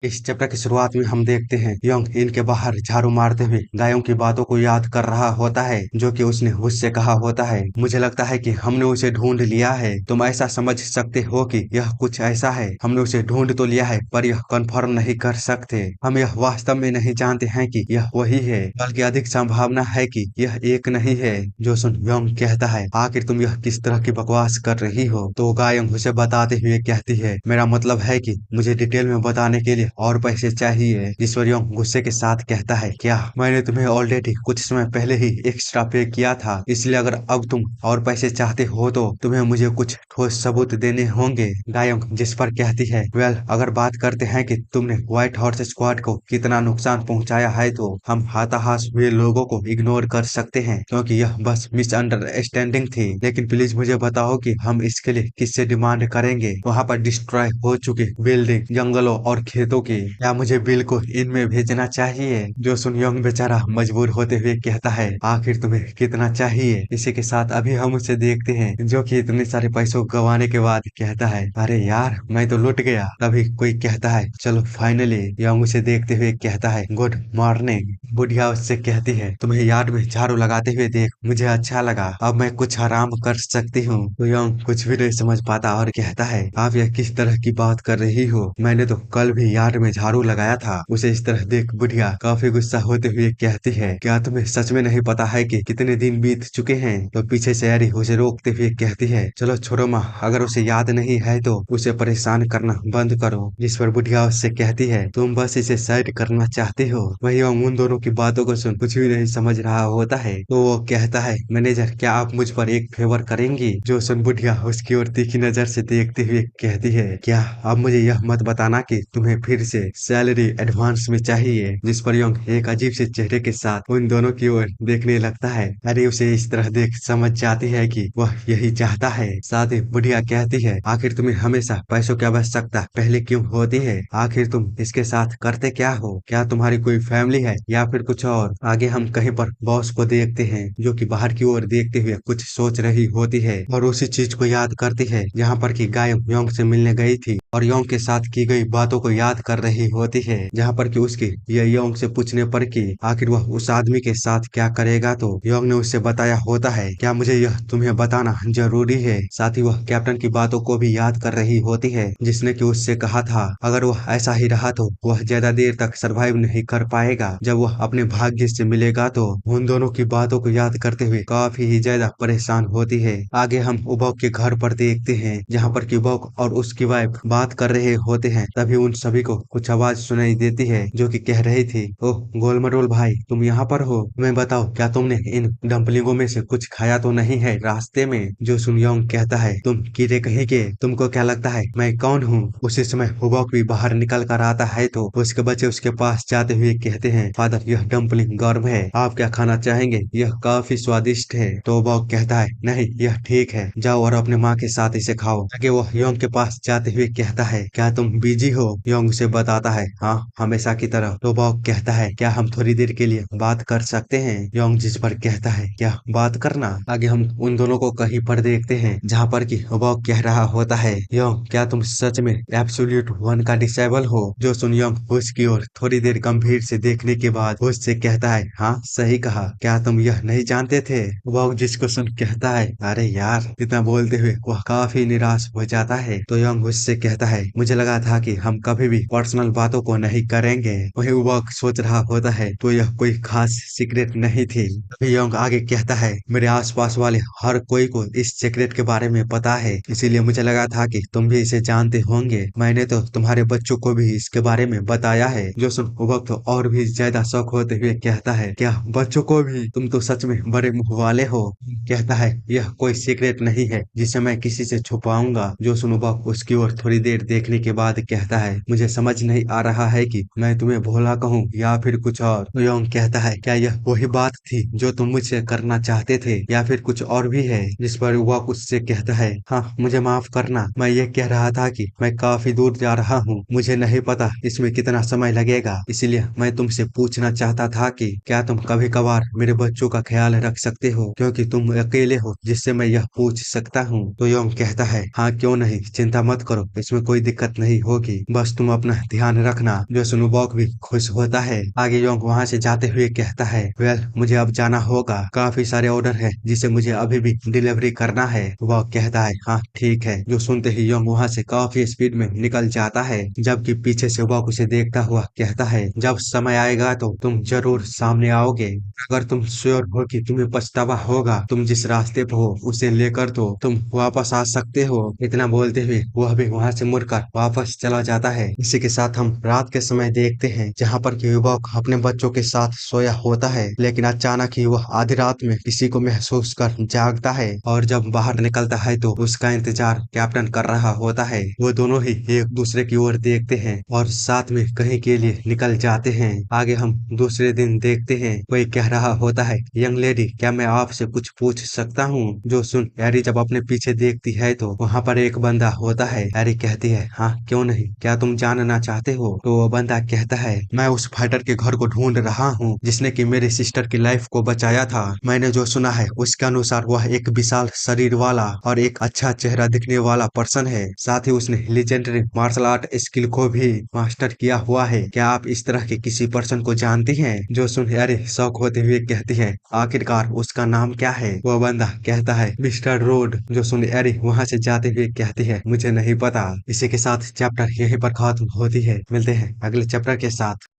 इस चैप्टर की शुरुआत में हम देखते हैं यंग इनके बाहर झाड़ू मारते हुए गायों की बातों को याद कर रहा होता है जो कि उसने उससे कहा होता है। मुझे लगता है कि हमने उसे ढूंढ लिया है। तुम ऐसा समझ सकते हो कि यह कुछ ऐसा है। हमने उसे ढूंढ तो लिया है पर यह कंफर्म नहीं कर सकते। हम यह वास्तव में नहीं जानते हैं कि यह वही है, बल्कि अधिक संभावना है कि यह एक नहीं है। जो सुन यंग कहता है, आखिर तुम यह किस तरह की बकवास कर रही हो? तो गायंग उसे बताते हुए कहती है, मेरा मतलब है कि मुझे डिटेल में बताने के लिए और पैसे चाहिए। जिस पर योंग गुस्से के साथ कहता है, क्या मैंने तुम्हें ऑलरेडी कुछ समय पहले ही एक्स्ट्रा पे किया था, इसलिए अगर अब तुम और पैसे चाहते हो तो तुम्हें मुझे कुछ ठोस सबूत देने होंगे। गायोंग जिस पर कहती है, वेल अगर बात करते हैं कि तुमने व्हाइट हॉर्स स्क्वाड को कितना नुकसान पहुंचाया है तो हम हताहत हुए लोगों को इग्नोर कर सकते हैं क्योंकि यह बस मिसअंडरस्टैंडिंग थी। लेकिन प्लीज मुझे बताओ कि हम इसके लिए किससे डिमांड करेंगे? वहाँ पर डिस्ट्रॉय हो चुके बिल्डिंग, जंगलों और खेतों की, या मुझे बिल को इनमें भेजना चाहिए? जो सुन यंग बेचारा मजबूर होते हुए कहता है, आखिर तुम्हें कितना चाहिए? इसी के साथ अभी हम उसे देखते हैं जो कि इतने सारे पैसों गंवाने के बाद कहता है, अरे यार मैं तो लुट गया। तभी कोई कहता है, चलो फाइनली। यंग उसे देखते हुए कहता है, गुड मॉर्निंग। बुढ़िया उससे कहती है, तुम्हें यार्ड में झाड़ू लगाते हुए देख मुझे अच्छा लगा, अब मैं कुछ आराम कर सकती हूँ। तो यंग कुछ भी नहीं समझ पाता और कहता है, आप यह किस तरह की बात कर रही हो? मैंने तो कल भी यार्ड में झाड़ू लगाया था। उसे इस तरह देख बुढ़िया काफी गुस्सा होते हुए कहती है, क्या तुम्हें सच में नहीं पता है कि कितने दिन बीत चुके हैं? तो पीछे से एरी उसे रोकते हुए कहती है, चलो छोड़ो माँ, अगर उसे याद नहीं है तो उसे परेशान करना बंद करो। जिस पर बुढ़िया उससे कहती है, तुम बस इसे साइड करना चाहते हो। वही हम उन दोनों की बातों को सुन कुछ भी नहीं समझ रहा होता है। तो वो कहता है, मैनेजर क्या आप मुझ पर एक फेवर करेंगी? जो सुन बुढ़िया उसकी ओर तीखी नजर से देखते हुए कहती है, क्या अब मुझे यह मत बताना कि तुम्हें फिर से सैलरी एडवांस में चाहिए? जिस पर योंग एक अजीब से चेहरे के साथ उन दोनों की ओर देखने लगता है। अरे उसे इस तरह देख समझ जाती है कि वह यही चाहता है। साथ ही बुढ़िया कहती है, आखिर तुम्हें हमेशा पैसों की आवश्यकता पहले क्यों होती है? आखिर तुम इसके साथ करते क्या हो? क्या तुम्हारी कोई फैमिली है या फिर कुछ और? आगे हम कहीं पर बॉस को देखते हैं जो कि बाहर की ओर देखते हुए कुछ सोच रही होती है और उसी चीज को याद करती है जहाँ पर कि गाय योंग से मिलने गई थी और योंग के साथ की गई बातों को याद कर रही होती है। जहाँ पर कि उसके यह योंग से पूछने पर कि आखिर वह उस आदमी के साथ क्या करेगा तो योंग ने उससे बताया होता है, क्या मुझे यह तुम्हें बताना जरूरी है? साथ ही वह कैप्टन की बातों को भी याद कर रही होती है जिसने कि उससे कहा था अगर वह ऐसा ही रहा तो वह ज्यादा देर तक सरवाइव नहीं कर पाएगा। जब वह अपने भाग्य से मिलेगा तो उन दोनों की बातों को याद करते हुए काफी ही ज्यादा परेशान होती है। आगे हम उबक के घर पर देखते हैं जहाँ पर कि उबक और उसकी वाइफ बात कर रहे होते हैं। तभी उन सभी को कुछ आवाज सुनाई देती है जो कि कह रही थी, ओह गोलमडोल भाई तुम यहाँ पर हो? मैं बताओ क्या तुमने इन डम्पलिंगों में से कुछ खाया तो नहीं है रास्ते में? जो सुनयोंग कहता है, तुम कीड़े कहीं के, तुमको क्या लगता है मैं कौन हूँ? उसी समय उबक भी बाहर निकल कर आता है तो उसके बच्चे उसके पास जाते हुए कहते हैं, फादर यह डम्पलिंग गर्म है, आप क्या खाना चाहेंगे? यह काफी स्वादिष्ट है। तो उबक कहता है, नहीं यह ठीक है, जाओ और अपने माँ के साथ इसे खाओ। आगे वो योंग के पास जाते हुए कहता है, क्या तुम बिजी हो? योंग उसे बताता है, हाँ हमेशा की तरह। तो उबक कहता है, क्या हम थोड़ी देर के लिए बात कर सकते हैं? योंग जिस पर कहता है, क्या बात करना? आगे हम उन दोनों को कहीं पर देखते हैं जहाँ पर कि उबक कह रहा होता है, योंग क्या तुम सच में एब्सोल्यूट वन का डिसेबल हो? जो सुन योंग उसकी ओर थोड़ी देर गंभीर से देखने के बाद उससे कहता है, हाँ सही कहा, क्या तुम यह नहीं जानते थे? वह जिसको सुन कहता है, अरे यार। इतना बोलते हुए वह काफी निराश हो जाता है। तो यंग उससे कहता है, मुझे लगा था कि हम कभी भी पर्सनल बातों को नहीं करेंगे। वही वह सोच रहा होता है तो यह कोई खास सीक्रेट नहीं थी। तभी यंग आगे कहता है, मेरे आसपास वाले हर कोई को इस सीक्रेट के बारे में पता है, इसीलिए मुझे लगा था कि तुम भी इसे जानते होंगे। मैंने तो तुम्हारे बच्चों को भी इसके बारे में बताया है। जो सुन वक्त और भी ज्यादा शौक होते हुए कहता है, क्या बच्चों को भी? तुम तो सच में बड़े मुंह वाले हो। कहता है, यह कोई सीक्रेट नहीं है जिसे मैं किसी से छुपाऊंगा। जो सुनुबक उसकी ओर थोड़ी देर देखने के बाद कहता है, मुझे समझ नहीं आ रहा है कि मैं तुम्हें भोला कहूँ या फिर कुछ और। तो योंग कहता है, क्या यह वही बात थी जो तुम मुझसे करना चाहते थे या फिर कुछ और भी है? जिस पर वह उससे कहता है, हाँ मुझे माफ करना, मैं ये कह रहा था कि मैं काफी दूर जा रहा हूँ, मुझे नहीं पता इसमें कितना समय लगेगा, इसीलिए मैं तुमसे पूछना चाहता था कि क्या तुम कभी कभार मेरे बच्चों का ख्याल रख सकते हो, क्योंकि तुम अकेले हो जिससे मैं यह पूछ सकता हूँ। तो योंग कहता है, हाँ क्यों नहीं, चिंता मत करो, इसमें उसमें कोई दिक्कत नहीं होगी, बस तुम अपना ध्यान रखना। जो सुनुबॉक भी खुश होता है। आगे योंग वहाँ से जाते हुए कहता है, वेल मुझे अब जाना होगा, काफी सारे ऑर्डर है जिसे मुझे अभी भी डिलीवरी करना है। वह कहता है हाँ ठीक है। जो सुनते ही योंग वहाँ से काफी स्पीड में निकल जाता है, जबकि पीछे से वॉक उसे देखता हुआ कहता है, जब समय आएगा तो तुम जरूर सामने आओगे। अगर तुम श्योर हो कि तुम्हें पछतावा होगा, तुम जिस रास्ते पे हो उसे लेकर तो तुम वापस आ सकते हो। इतना बोलते हुए वह भी वहां से मुड़कर वापस चला जाता है। इसी के साथ हम रात के समय देखते हैं, जहाँ पर कि युवक अपने बच्चों के साथ सोया होता है, लेकिन अचानक ही वह आधी रात में किसी को महसूस कर जागता है और जब बाहर निकलता है तो उसका इंतजार कैप्टन कर रहा होता है। वो दोनों ही एक दूसरे की ओर देखते हैं और साथ में कहीं के लिए निकल जाते हैं। आगे हम दूसरे दिन देखते हैं, कोई कह रहा होता है, यंग लेडी क्या मैं आपसे कुछ पूछ सकता हूँ? जो सुन एरी जब अपने पीछे देखती है तो वहाँ पर एक बंदा होता है। एरी कहती है, हाँ क्यों नहीं, क्या तुम जानना चाहते हो? तो वो बंदा कहता है, मैं उस फाइटर के घर को ढूंढ रहा हूँ जिसने की मेरी सिस्टर की लाइफ को बचाया था। मैंने जो सुना है उसके अनुसार वह एक विशाल शरीर वाला और एक अच्छा चेहरा दिखने वाला पर्सन है। साथ ही उसने लेजेंडरी मार्शल आर्ट स्किल को भी मास्टर किया हुआ है। क्या आप इस तरह के किसी पर्सन को जानती हैं? जो सुन अरे शौक होते हुए कहती है, आखिरकार उसका नाम क्या है? वो बंदा कहता है, मिस्टर रोड। जो सुन अरे वहां से जाते हुए कहती है, मुझे नहीं पता। इसी के साथ चैप्टर यहीं पर खत्म होती है। मिलते हैं अगले चैप्टर के साथ।